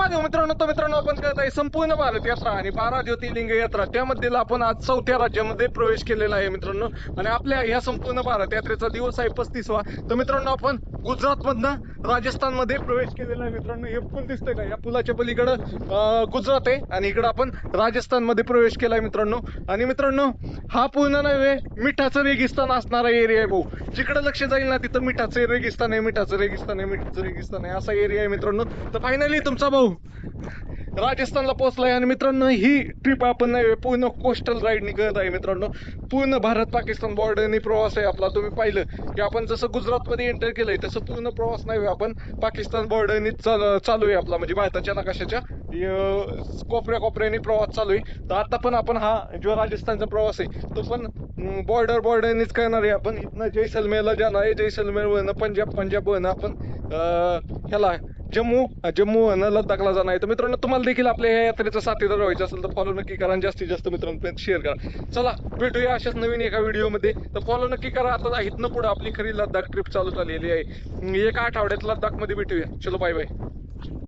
महादेव मित्रांनो आपण करत आहे संपूर्ण भारत यात्रा आणि 12 ज्योतिर्लिंग यात्रा त्यामध्ये आपण आज 4थ्या राज्यामध्ये प्रवेश केलेला आहे मित्रांनो. आणि आपल्या या संपूर्ण भारत यात्रेचा दिवस आहे 35वा. तर मित्रांनो आपण गुजरात मधनं राजस्थान मध्ये प्रवेश केलेला आहे मित्रांनो. हे पूल दिसतंय का, या पुलाच्या पलीकडे गुजरात आहे आणि इकडे आपण राजस्थान मध्ये प्रवेश केलाय मित्रांनो. आणि मित्रांनो हा पूर्ण नव्हे मिठाचं रेगिस्तान असणारा एरिया आहे भाऊ. जिकडे लक्ष जाईल ना तिथं मिठाचं रेगिस्तान आहे, मिठाचं रेगिस्तान आहे, मिठाचं रेगिस्तान आहे, असा एरिया आहे मित्रांनो. तर फायनली तुमचा भाऊ राजस्थानला पोहोचलाय. आणि मित्रांनो ही ट्रिप आपण पूर्ण कोस्टल राईडनी करत आहे मित्रांनो. पूर्ण भारत पाकिस्तान बॉर्डरनी प्रवास आहे आपला. तुम्ही पाहिलं की आपण जसं गुजरातमध्ये एंटर केलंय तसं पूर्ण प्रवास नाही, आपण पाकिस्तान बॉर्डरनी चालू आहे आपला, म्हणजे भारताच्या नकाशाच्या कोपऱ्या कोपऱ्याने प्रवास चालू आहे. तर आता पण आपण हा जो राजस्थानचा प्रवास आहे तो पण बॉर्डरनीच करणार आहे. आपण इथनं जैसलमेरला जाणार आहे, जैसलमेरवरनं पंजाबवरनं आपण ह्याला जम्मू आणि लडाखला जाणार आहे. तर मित्रांनो तुम्हाला देखील आपल्या या यात्रेचा साथीदार व्हायचं असेल तर फॉलो नक्की करा आणि जास्तीत जास्त मित्रांपर्यंत शेअर करा. चला भेटूया अशाच नवीन एका व्हिडिओमध्ये. तर फॉलो नक्की करा. आता इथनं पुढे आपली खरी लडाख ट्रिप चालू झालेली आहे. एका आठवड्यात लडाख मध्ये भेटूया. चलो बाय बाय.